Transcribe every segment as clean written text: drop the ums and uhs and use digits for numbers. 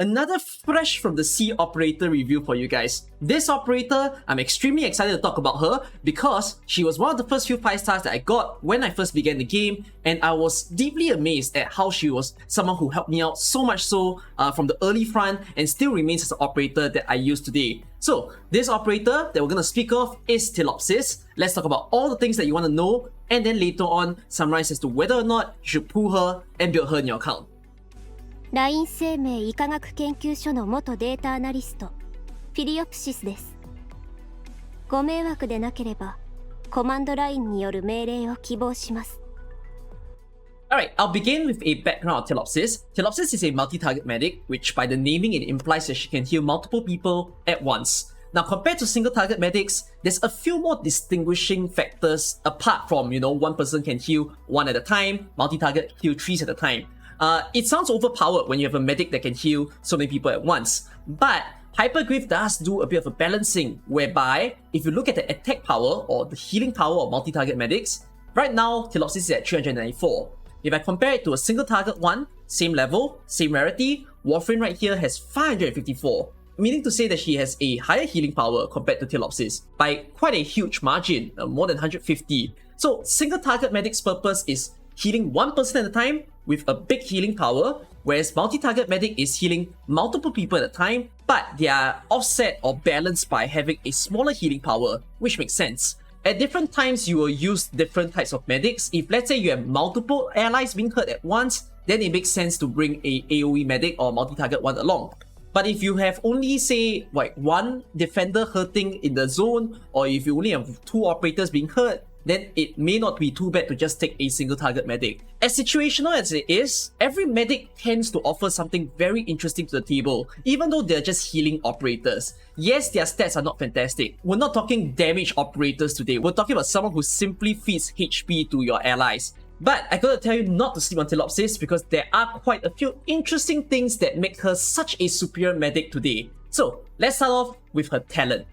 another fresh from the sea operator review for you guys. This operator, I'm extremely excited to talk about her because she was one of the first few 5 stars that I got when I first began the game, and I was deeply amazed at how she was someone who helped me out so much so from the early front and still remains as an operator that I use today. So this operator that we're going to speak of is Ptilopsis. Let's talk about all the things that you want to know, and then later on summarize as to whether or not you should pull her and build her in your account. ライン生命医科学研究所の元データアナリストピリオプシスです。ご迷惑でなければコマンドラインによる命令を希望します。 Alright, I'll begin with a background of Ptilopsis. Ptilopsis is a multi-target medic, which by the naming it implies that she can heal multiple people at once. Now compared to single-target medics, there's a few more distinguishing factors apart from, one person can heal 1 at a time, multi-target heal 3 at a time. It sounds overpowered when you have a medic that can heal so many people at once, but Hyperglyph does do a bit of a balancing, whereby if you look at the attack power or the healing power of multi-target medics, right now Ptilopsis is at 394. If I compare it to a single target one, same level, same rarity, Warframe right here has 554, meaning to say that she has a higher healing power compared to Ptilopsis by quite a huge margin, more than 150. So single target medic's purpose is healing one person at a time with a big healing power, whereas multi-target medic is healing multiple people at a time, but they are offset or balanced by having a smaller healing power, which makes sense. At different times, you will use different types of medics. If let's say you have multiple allies being hurt at once, then it makes sense to bring a AoE medic or multi-target one along. But if you have only, say, like one defender hurting in the zone, or if you only have 2 operators being hurt, then it may not be too bad to just take a single target medic. As situational as it is, every medic tends to offer something very interesting to the table, even though they're just healing operators. Yes, their stats are not fantastic. We're not talking damage operators today, we're talking about someone who simply feeds HP to your allies. But I gotta tell you not to sleep on Ptilopsis because there are quite a few interesting things that make her such a superior medic today. So let's start off with her talent.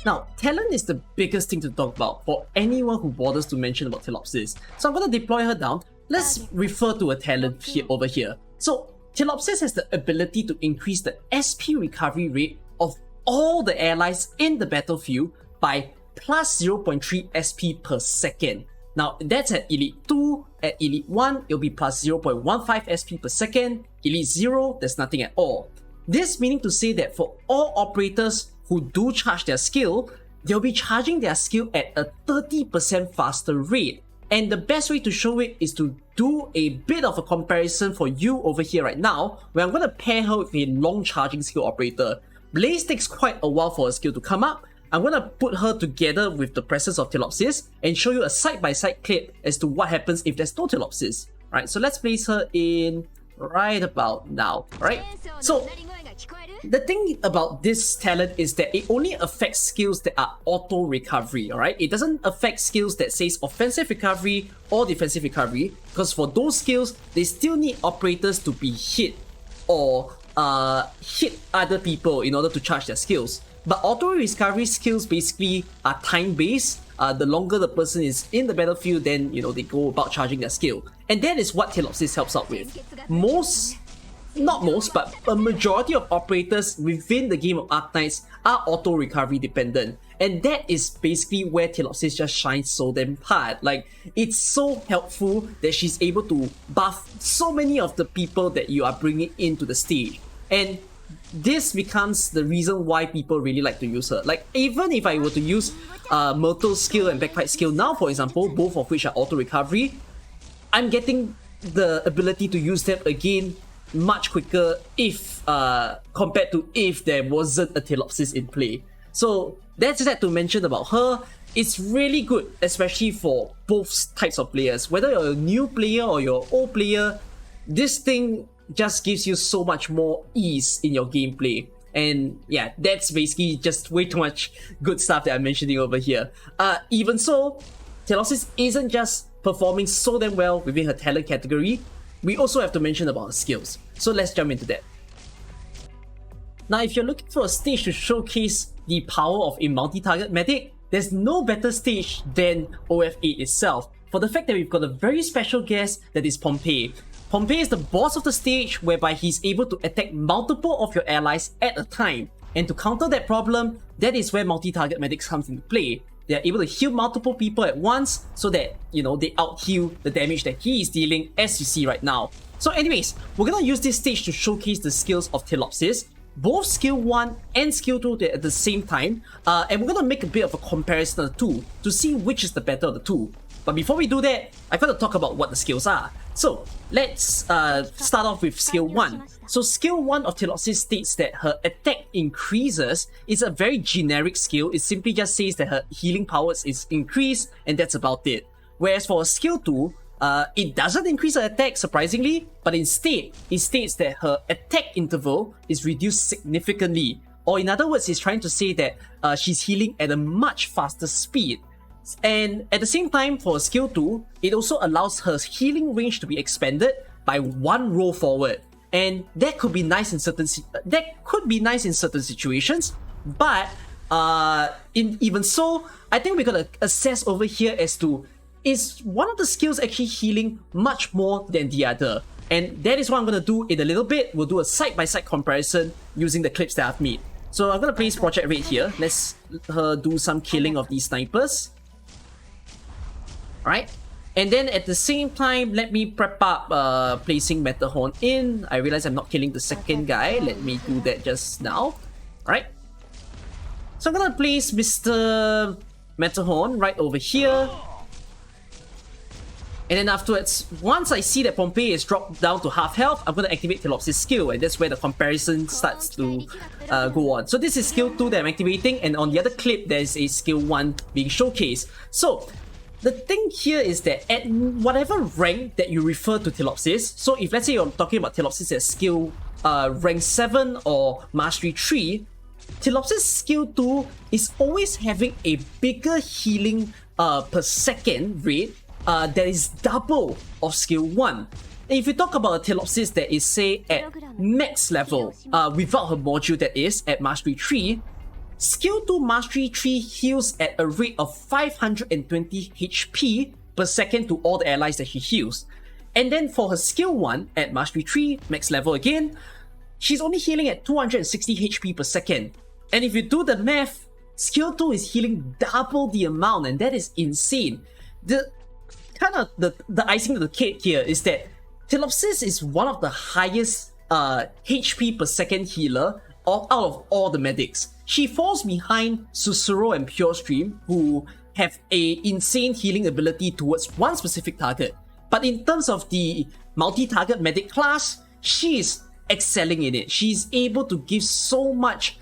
Now, talent is the biggest thing to talk about for anyone who bothers to mention about Ptilopsis. So I'm going to deploy her down. Let's refer to a talent over here. So Ptilopsis has the ability to increase the SP recovery rate of all the allies in the battlefield by plus 0.3 SP per second. Now that's at Elite 2, at Elite 1 it'll be plus 0.15 SP per second, Elite 0 there's nothing at all. This meaning to say that for all operators who do charge their skill, they'll be charging their skill at a 30% faster rate. And the best way to show it is to do a bit of a comparison for you over here right now, where I'm going to pair her with a long charging skill operator. Blaze takes quite a while for a skill to come up. I'm going to put her together with the presence of Ptilopsis and show you a side-by-side clip as to what happens if there's no Ptilopsis. Alright, so let's place her in right about now. Alright, so the thing about this talent is that it only affects skills that are auto recovery, alright? It doesn't affect skills that says offensive recovery or defensive recovery, because for those skills, they still need operators to be hit or hit other people in order to charge their skills. But auto recovery skills basically are time-based. The longer the person is in the battlefield, then they go about charging their skill. And that is what Ptilopsis helps out with. Not most, but a majority of operators within the game of Arknights are auto recovery dependent. And that is basically where Ptilopsis just shines so damn hard. Like, it's so helpful that she's able to buff so many of the people that you are bringing into the stage. And this becomes the reason why people really like to use her. Like, even if I were to use Myrtle's skill and Backfight skill now, for example, both of which are auto recovery, I'm getting the ability to use them again much quicker if compared to if there wasn't a Ptilopsis in play. So that's that to mention about her. It's really good, especially for both types of players. Whether you're a new player or you're an old player, this thing just gives you so much more ease in your gameplay. And yeah, that's basically just way too much good stuff that I'm mentioning over here. Even so, Ptilopsis isn't just performing so damn well within her talent category, we also have to mention about her skills. So let's jump into that. Now, if you're looking for a stage to showcase the power of a multi-target medic, there's no better stage than OF8 itself, for the fact that we've got a very special guest that is Pompeii. Pompey is the boss of the stage, whereby he's able to attack multiple of your allies at a time. And to counter that problem, that is where multi-target medics comes into play. They are able to heal multiple people at once so that, you know, they out-heal the damage that he is dealing, as you see right now. So anyways, we're gonna use this stage to showcase the skills of Ptilopsis, both skill 1 and skill 2 at the same time, and we're gonna make a bit of a comparison of the two to see which is the better of the two. But before we do that, I've got to talk about what the skills are. So let's start off with skill 1. So skill 1 of Ptilopsis states that her attack increases. It's a very generic skill. It simply just says that her healing powers is increased, and that's about it. Whereas for skill 2, it doesn't increase her attack, surprisingly, but instead, it states that her attack interval is reduced significantly. Or in other words, it's trying to say that she's healing at a much faster speed. And at the same time, for skill 2, it also allows her healing range to be expanded by 1 roll forward. And that could be nice in certain situations, but even so, I think we're gonna assess over here as to, is one of the skills actually healing much more than the other? And that is what I'm gonna do in a little bit. We'll do a side-by-side comparison using the clips that I've made. So I'm gonna place Project Red here. Let's do some killing of these snipers. Alright, and then at the same time, let me prep up placing Matterhorn in. I realize I'm not killing the second guy. Let me do that just now. Alright, so I'm gonna place Mr. Matterhorn right over here. And then afterwards, once I see that Pompey is dropped down to half health, I'm gonna activate Ptilopsis' skill, and that's where the comparison starts to go on. So this is skill 2 that I'm activating, and on the other clip, there's a skill 1 being showcased. So the thing here is that at whatever rank that you refer to Ptilopsis, so if let's say you're talking about Ptilopsis as skill rank 7 or mastery 3, Ptilopsis skill 2 is always having a bigger healing per second rate that is double of skill 1. And if you talk about a Ptilopsis that is, say, at max level, without her module, that is, at mastery 3, skill 2 mastery 3 heals at a rate of 520 HP per second to all the allies that she heals. And then for her skill 1 at mastery 3, max level again, she's only healing at 260 HP per second. And if you do the math, skill 2 is healing double the amount, and that is insane. The icing on the cake here is that Ptilopsis is one of the highest HP per second healer out of all the medics. She falls behind Susuro and Pure Stream, who have a insane healing ability towards one specific target. But in terms of the multi-target medic class, she is excelling in it. She's able to give so much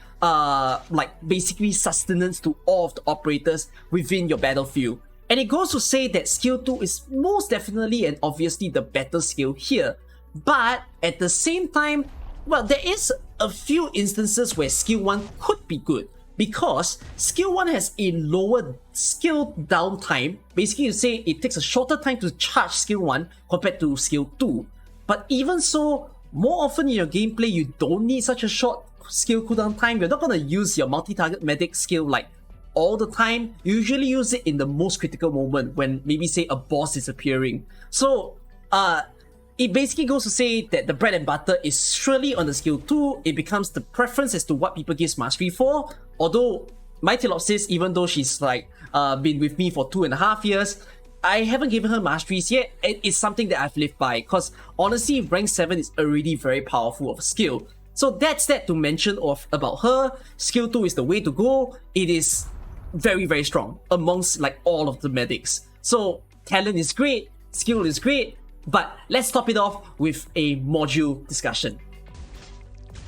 basically sustenance to all of the operators within your battlefield. And it goes to say that skill 2 is most definitely and obviously the better skill here. But at the same time, well, there is a few instances where skill 1 could be good, because skill 1 has a lower skill downtime. Basically, you say it takes a shorter time to charge skill 1 compared to skill 2. But even so, more often in your gameplay, you don't need such a short skill cooldown time. You're not going to use your multi-target medic skill like all the time. You usually use it in the most critical moment when maybe, say, a boss is appearing. So, it basically goes to say that the bread and butter is surely on the skill 2. It becomes the preference as to what people give mastery for. Although my Ptilopsis, even though she's been with me for 2.5 years, I haven't given her masteries yet. It's something that I've lived by, because honestly, rank 7 is already very powerful of a skill. So that's that to mention about her. Skill 2 is the way to go. It is very, very strong amongst all of the medics. So talent is great, skill is great, but let's top it off with a module discussion.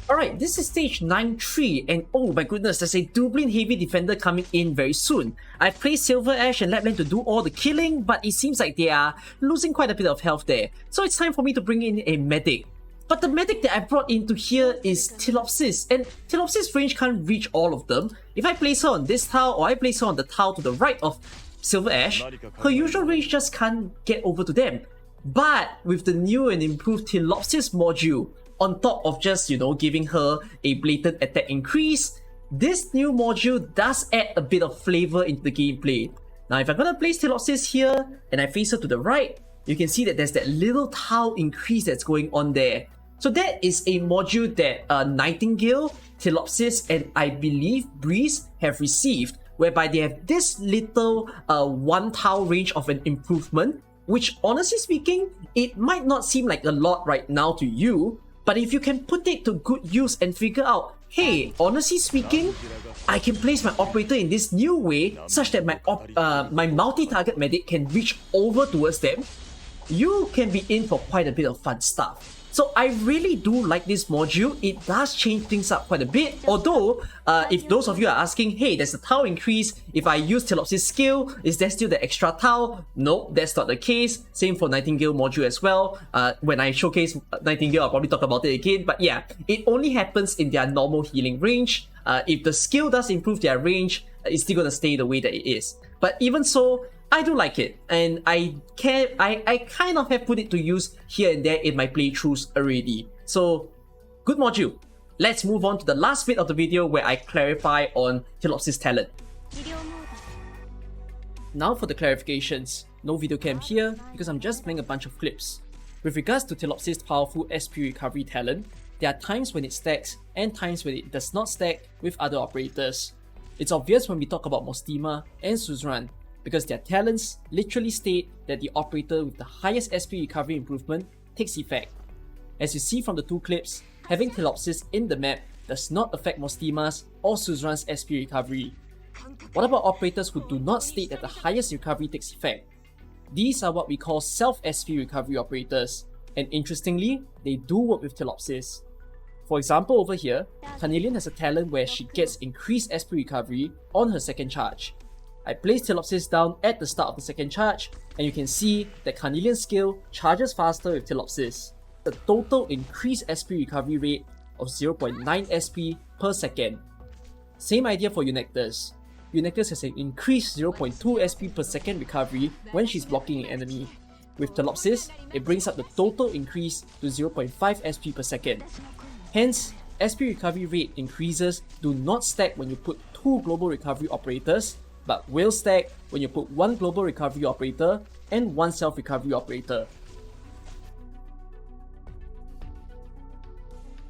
Alright, this is stage 9-3, and oh my goodness, there's a Dublin Heavy Defender coming in very soon. I've placed Silver Ash and Lapland to do all the killing, but it seems like they are losing quite a bit of health there. So it's time for me to bring in a medic. But the medic that I brought into here is Ptilopsis, and Ptilopsis' range can't reach all of them. If I place her on this tile, or I place her on the tile to the right of Silver Ash, her usual range just can't get over to them. But with the new and improved Ptilopsis module, on top of just, giving her a blatant attack increase, this new module does add a bit of flavor into the gameplay. Now, if I'm gonna place Ptilopsis here, and I face her to the right, you can see that there's that little tau increase that's going on there. So that is a module that Nightingale, Ptilopsis, and I believe Breeze have received, whereby they have this little 1 tau range of an improvement, which honestly speaking, it might not seem like a lot right now to you, but if you can put it to good use and figure out, hey, honestly speaking, I can place my operator in this new way such that my multi-target medic can reach over towards them, you can be in for quite a bit of fun stuff. So I really do like this module. It does change things up quite a bit. Although, if those of you are asking, hey, there's a tau increase, if I use Ptilopsis skill, is there still the extra tau? No, that's not the case. Same for Nightingale module as well. When I showcase Nightingale, I'll probably talk about it again. But yeah, it only happens in their normal healing range. If the skill does improve their range, it's still going to stay the way that it is. But even so, I do like it, and I kind of have put it to use here and there in my playthroughs already. So, good module. Let's move on to the last bit of the video where I clarify on Ptilopsis talent. Now for the clarifications. No video cam here because I'm just playing a bunch of clips. With regards to Ptilopsis' powerful SP recovery talent, there are times when it stacks and times when it does not stack with other operators. It's obvious when we talk about Mostima and Suzerain, because their talents literally state that the operator with the highest SP recovery improvement takes effect. As you see from the two clips, having Ptilopsis in the map does not affect Mostima's or Suzerain's SP recovery. What about operators who do not state that the highest recovery takes effect? These are what we call self-SP recovery operators, and interestingly, they do work with Ptilopsis. For example, over here, Carnelian has a talent where she gets increased SP recovery on her second charge. I place Ptilopsis down at the start of the second charge, and you can see that Carnelian's skill charges faster with Ptilopsis. The total increased SP recovery rate of 0.9 SP per second. Same idea for Eunectus. Eunectus has an increased 0.2 SP per second recovery when she's blocking an enemy. With Ptilopsis, it brings up the total increase to 0.5 SP per second. Hence, SP recovery rate increases do not stack when you put 2 global recovery operators, but will stack when you put 1 global recovery operator and 1 self-recovery operator.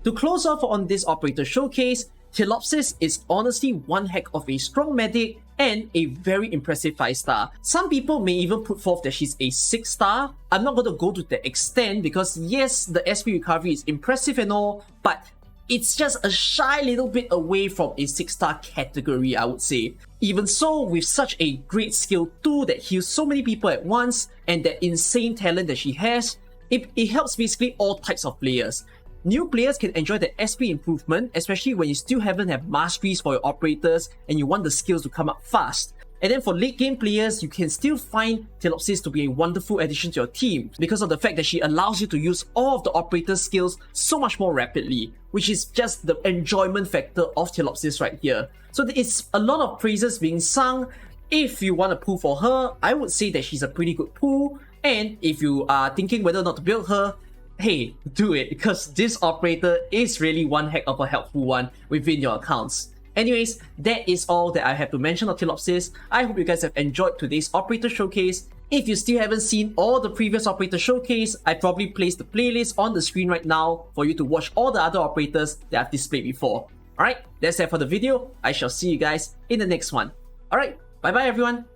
To close off on this operator showcase, Ptilopsis is honestly one heck of a strong medic and a very impressive 5-star. Some people may even put forth that she's a 6-star. I'm not going to go to that extent because yes, the SP recovery is impressive and all, but it's just a shy little bit away from a 6-star category, I would say. Even so, with such a great skill too that heals so many people at once and that insane talent that she has, it helps basically all types of players. New players can enjoy the SP improvement, especially when you still haven't have masteries for your operators and you want the skills to come up fast. And then for late game players, you can still find Ptilopsis to be a wonderful addition to your team because of the fact that she allows you to use all of the operator skills so much more rapidly, which is just the enjoyment factor of Ptilopsis right here. So it's a lot of praises being sung. If you want to pull for her, I would say that she's a pretty good pull. And if you are thinking whether or not to build her, hey, do it because this operator is really one heck of a helpful one within your accounts. Anyways, that is all that I have to mention of Ptilopsis. I hope you guys have enjoyed today's operator showcase. If you still haven't seen all the previous operator showcase, I probably placed the playlist on the screen right now for you to watch all the other operators that I've displayed before. Alright, that's it for the video. I shall see you guys in the next one. Alright, bye bye everyone.